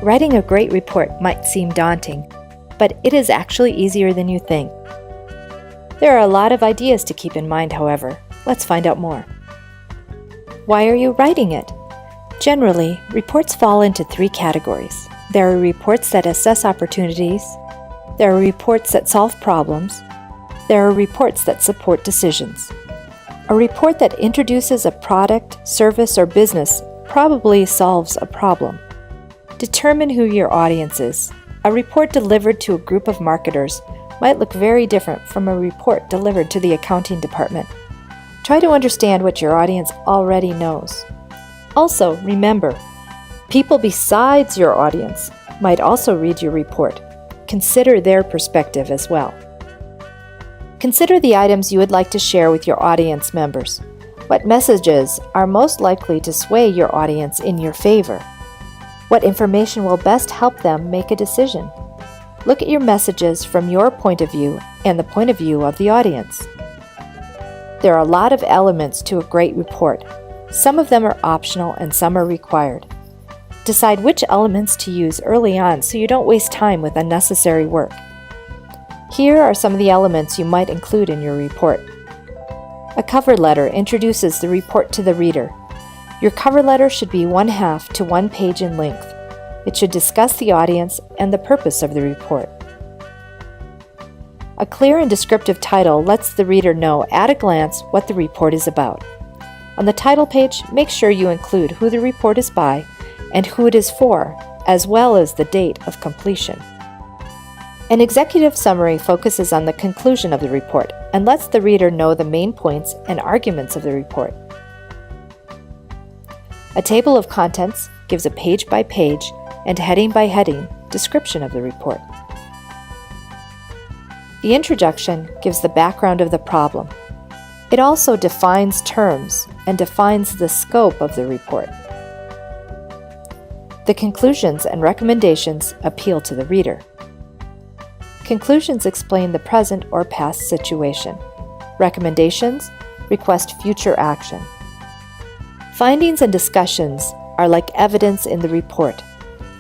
Writing a great report might seem daunting, but it is actually easier than you think. There are a lot of ideas to keep in mind, however. Let's find out more. Why are you writing it? Generally, reports fall into 3 categories. There are reports that assess opportunities, there are reports that solve problems, there are reports that support decisions. A report that introduces a product, service, or business probably solves a problem. Determine who your audience is. A report delivered to a group of marketers might look very different from a report delivered to the accounting department. Try to understand what your audience already knows. Also, remember, people besides your audience might also read your report. Consider their perspective as well. Consider the items you would like to share with your audience members. What messages are most likely to sway your audience in your favor? What information will best help them make a decision? Look at your messages from your point of view and the point of view of the audience. There are a lot of elements to a great report. Some of them are optional and some are required. Decide which elements to use early on so you don't waste time with unnecessary work. Here are some of the elements you might include in your report. A cover letter introduces the report to the reader. Your cover letter should be 1/2 to 1 page in length. It should discuss the audience and the purpose of the report. A clear and descriptive title lets the reader know at a glance what the report is about. On the title page, make sure you include who the report is by and who it is for, as well as the date of completion. An executive summary focuses on the conclusion of the report and lets the reader know the main points and arguments of the report. A table of contents gives a page-by-page and heading-by-heading description of the report. The introduction gives the background of the problem. It also defines terms and defines the scope of the report. The conclusions and recommendations appeal to the reader. Conclusions explain the present or past situation. Recommendations request future action. Findings and discussions are like evidence in the report.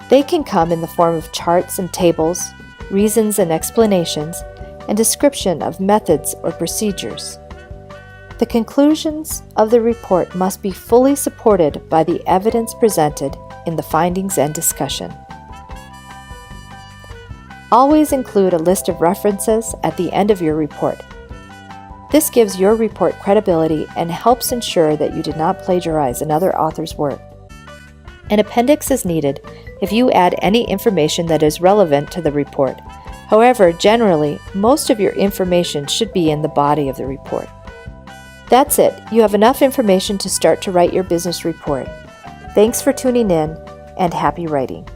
They can come in the form of charts and tables, reasons and explanations, and description of methods or procedures. The conclusions of the report must be fully supported by the evidence presented in the findings and discussion. Always include a list of references at the end of your report. This gives your report credibility and helps ensure that you did not plagiarize another author's work. An appendix is needed if you add any information that is relevant to the report. However, generally, most of your information should be in the body of the report. That's it. You have enough information to start to write your business report. Thanks for tuning in, and happy writing.